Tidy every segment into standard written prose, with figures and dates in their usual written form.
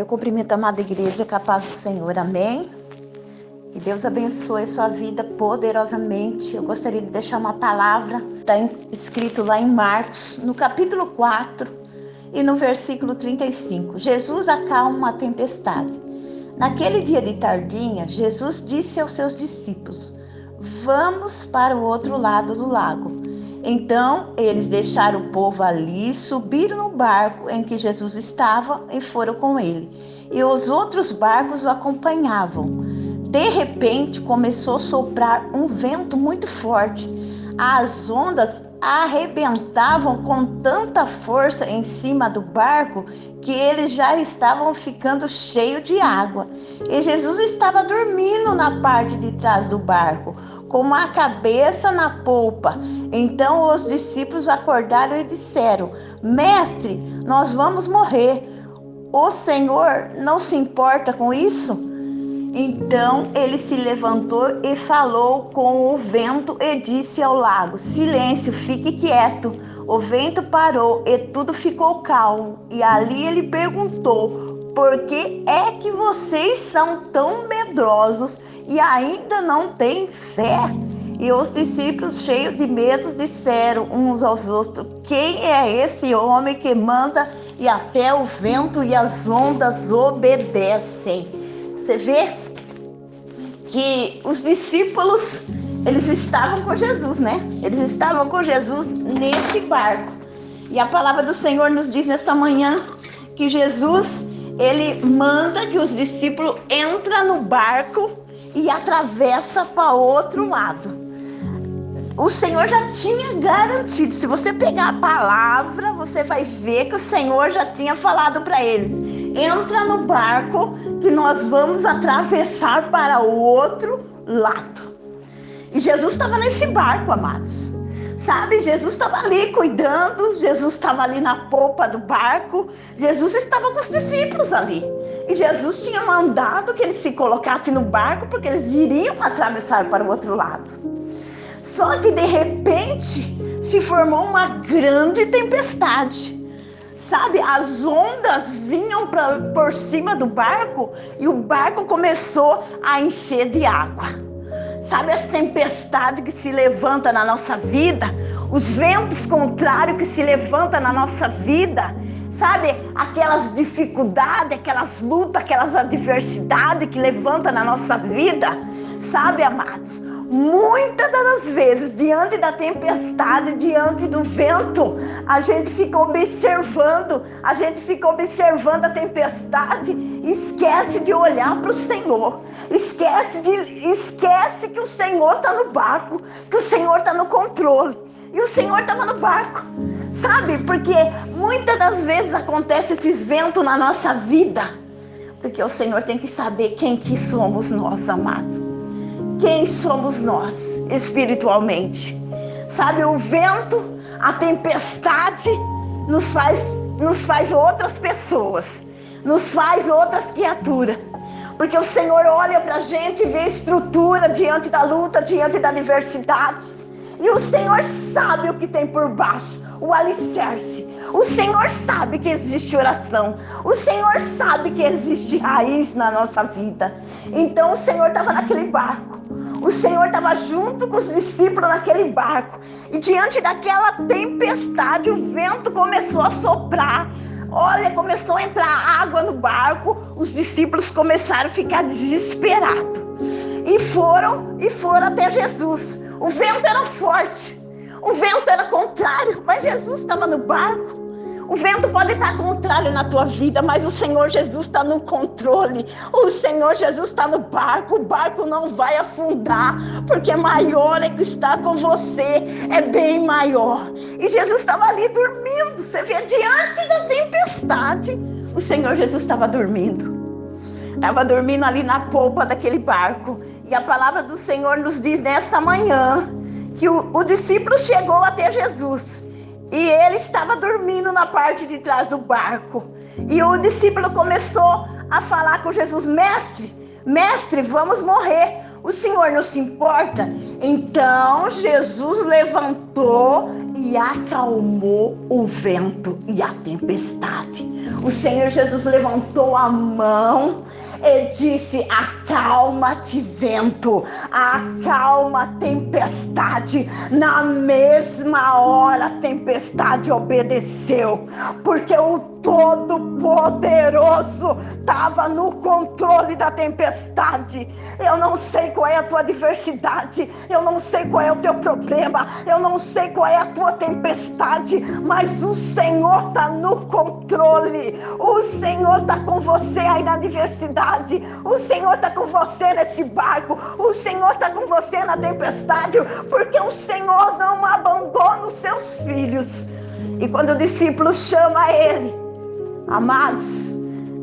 Eu cumprimento a amada igreja, com a paz do Senhor, amém? Que Deus abençoe a sua vida poderosamente. Eu gostaria de deixar uma palavra, está escrito lá em Marcos, no capítulo 4 e no versículo 35. Jesus acalma a tempestade. Naquele dia de tardinha, Jesus disse aos seus discípulos: vamos para o outro lado do lago. Então, eles deixaram o povo ali, subiram no barco em que Jesus estava e foram com ele. E os outros barcos o acompanhavam. De repente, começou a soprar um vento muito forte. As ondas arrebentavam com tanta força em cima do barco que eles já estavam ficando cheios de água. E Jesus estava dormindo na parte de trás do barco, com a cabeça na polpa. Então os discípulos acordaram e disseram: Mestre, nós vamos morrer. O Senhor não se importa com isso? Então ele se levantou e falou com o vento e disse ao lago: silêncio, fique quieto. O vento parou e tudo ficou calmo. E ali ele perguntou: por que é que vocês são tão medrosos e ainda não têm fé? E os discípulos, cheios de medo, disseram uns aos outros: quem é esse homem que manda e até o vento e as ondas obedecem? Você vê que os discípulos, eles estavam com Jesus, né? Eles estavam com Jesus nesse barco. E a palavra do Senhor nos diz nesta manhã que Jesus, ele manda que os discípulos entrem no barco e atravessam para outro lado. O Senhor já tinha garantido. Se você pegar a palavra, você vai ver que o Senhor já tinha falado para eles: entra no barco que nós vamos atravessar para o outro lado. E Jesus estava nesse barco, amados. Sabe, Jesus estava ali cuidando, Jesus estava ali na polpa do barco, Jesus estava com os discípulos ali. E Jesus tinha mandado que eles se colocassem no barco porque eles iriam atravessar para o outro lado. Só que de repente se formou uma grande tempestade. Sabe, as ondas vinham por cima do barco e o barco começou a encher de água. Sabe, as tempestades que se levantam na nossa vida, os ventos contrários que se levantam na nossa vida, sabe, aquelas dificuldades, aquelas lutas, aquelas adversidades que levantam na nossa vida, sabe, amados? Muitas das vezes, diante da tempestade, diante do vento, a gente fica observando a tempestade e esquece de olhar para o Senhor. Esquece que o Senhor está no barco, que o Senhor está no controle. E o Senhor estava no barco, sabe? Porque muitas das vezes acontece esses ventos na nossa vida, porque o Senhor tem que saber quem que somos nós, amados. Quem somos nós espiritualmente? Sabe, o vento, a tempestade nos faz outras pessoas, nos faz outras criaturas. Porque o Senhor olha pra gente e vê estrutura diante da luta, diante da adversidade. E o Senhor sabe o que tem por baixo, o alicerce. O Senhor sabe que existe oração. O Senhor sabe que existe raiz na nossa vida. Então o Senhor estava naquele barco. O Senhor estava junto com os discípulos naquele barco. E diante daquela tempestade, o vento começou a soprar. Olha, começou a entrar água no barco. Os discípulos começaram a ficar desesperados. E foram até Jesus. O vento era forte, o vento era contrário, mas Jesus estava no barco. O vento pode estar contrário na tua vida, mas o Senhor Jesus está no controle. O Senhor Jesus está no barco. O barco não vai afundar, porque maior é que está com você, é bem maior. E Jesus estava ali dormindo. Você vê, diante da tempestade, o Senhor Jesus estava dormindo. Estava dormindo ali na polpa daquele barco. E a palavra do Senhor nos diz nesta manhã que o discípulo chegou até Jesus. E ele estava dormindo na parte de trás do barco. E o discípulo começou a falar com Jesus: Mestre, vamos morrer. O Senhor não se importa? Então Jesus levantou e acalmou o vento e a tempestade. O Senhor Jesus levantou a mão e disse: acalma-te, vento, acalma a tempestade. Na mesma hora a tempestade obedeceu, porque o Todo-Poderoso estava no controle da tempestade. Eu não sei qual é a tua adversidade, eu não sei qual é o teu problema, eu não sei qual é a tua tempestade, mas o Senhor está no controle. O Senhor está com você aí na adversidade, o Senhor está com você nesse barco, o Senhor está com você na tempestade, porque o Senhor não abandona os seus filhos. E quando o discípulo chama ele, amados,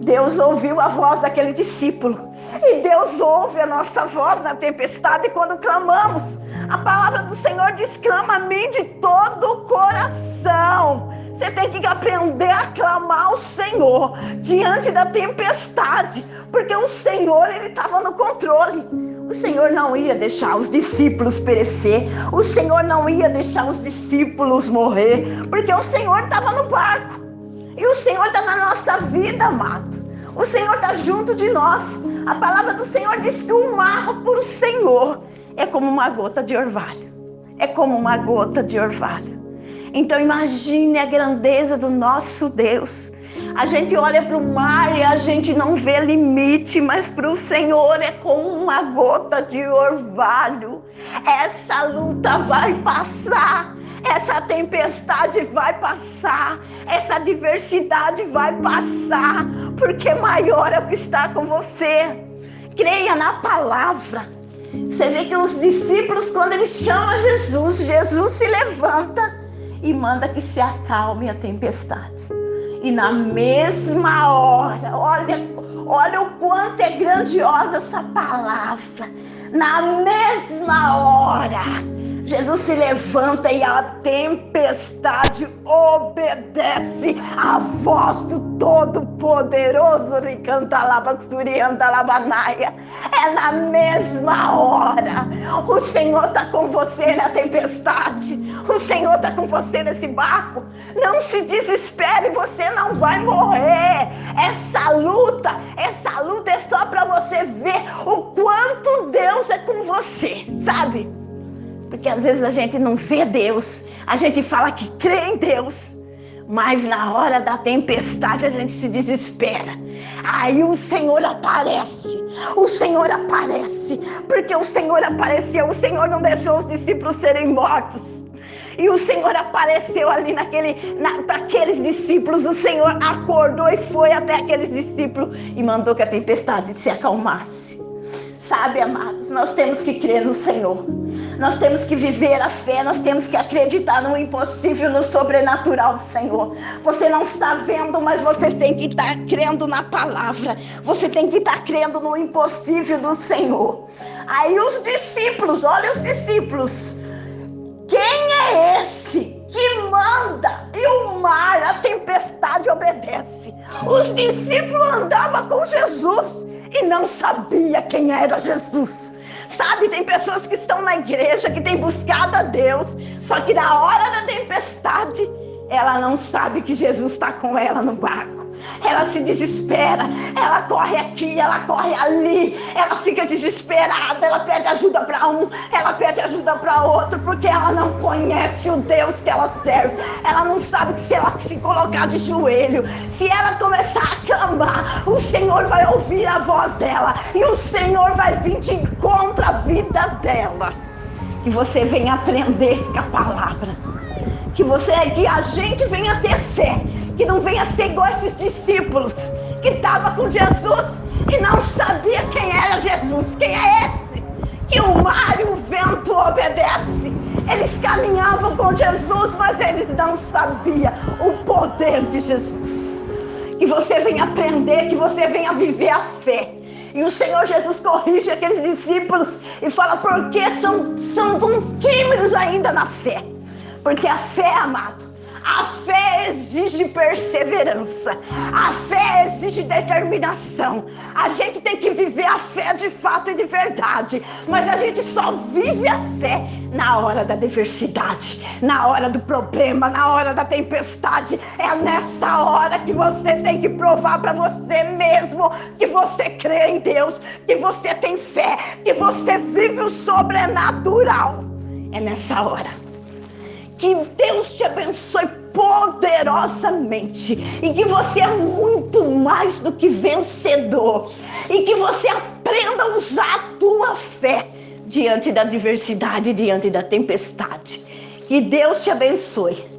Deus ouviu a voz daquele discípulo. E Deus ouve a nossa voz na tempestade quando clamamos. A palavra do Senhor diz: clama a mim de todo o coração. Você tem que aprender a clamar ao Senhor diante da tempestade, porque o Senhor, Ele estava no controle. O Senhor não ia deixar os discípulos perecer, o Senhor não ia deixar os discípulos morrer, porque o Senhor estava no barco. E o Senhor está na nossa vida, amado. O Senhor está junto de nós. A palavra do Senhor diz que o mar por Senhor é como uma gota de orvalho. É como uma gota de orvalho. Então imagine a grandeza do nosso Deus. A gente olha para o mar e a gente não vê limite, mas para o Senhor é como uma gota de orvalho. Essa luta vai passar, essa tempestade vai passar, essa adversidade vai passar, porque maior é o que está com você. Creia na palavra. Você vê que os discípulos, quando eles chamam Jesus, Jesus se levanta e manda que se acalme a tempestade. E na mesma hora, olha o quanto é grandiosa essa palavra. Na mesma hora, Jesus se levanta e a tempestade obedece à voz do Todo-Poderoso. É na mesma hora. O Senhor está com você na tempestade. O Senhor está com você nesse barco. Não se desespere, você não vai morrer. Essa luta é só para você ver o quanto Deus é com você, sabe? Porque às vezes a gente não vê Deus, a gente fala que crê em Deus, mas na hora da tempestade a gente se desespera. Aí o Senhor aparece, porque o Senhor apareceu, o Senhor não deixou os discípulos serem mortos. E o Senhor apareceu ali para aqueles discípulos, o Senhor acordou e foi até aqueles discípulos e mandou que a tempestade se acalmasse. Sabe, amados, nós temos que crer no Senhor. Nós temos que viver a fé, nós temos que acreditar no impossível, no sobrenatural do Senhor. Você não está vendo, mas você tem que estar crendo na palavra. Você tem que estar crendo no impossível do Senhor. Aí os discípulos, olha os discípulos. Quem é esse que manda e o mar, a tempestade obedece? Os discípulos andavam com Jesus e não sabia quem era Jesus. Sabe, tem pessoas que estão na igreja, que têm buscado a Deus, só que na hora da tempestade, ela não sabe que Jesus está com ela no barco. Ela se desespera, ela corre aqui, ela corre ali, ela fica desesperada, ela pede ajuda para um, ela pede ajuda para outro, porque ela não conhece o Deus que ela serve. Ela não sabe que se ela se colocar de joelho, se ela começar a clamar, o Senhor vai ouvir a voz dela e o Senhor vai vir de encontro à vida dela. Que você venha aprender com a palavra, que a gente venha ter fé, que não venha ser igual esses discípulos que estavam com Jesus e não sabia quem era Jesus. Quem é esse? Que o mar e o vento obedecem. Eles caminhavam com Jesus, mas eles não sabiam o poder de Jesus. Que você venha aprender, que você venha viver a fé. E o Senhor Jesus corrige aqueles discípulos e fala: por que são tão tímidos ainda na fé? Porque a fé, amado, A fé exige perseverança. A fé exige determinação. A gente tem que viver a fé de fato e de verdade. Mas a gente só vive a fé na hora da adversidade, na hora do problema, na hora da tempestade. É nessa hora que você tem que provar para você mesmo que você crê em Deus, que você tem fé, que você vive o sobrenatural. É nessa hora. Que Deus te abençoe poderosamente e que você é muito mais do que vencedor e que você aprenda a usar a tua fé diante da adversidade, diante da tempestade. Que Deus te abençoe.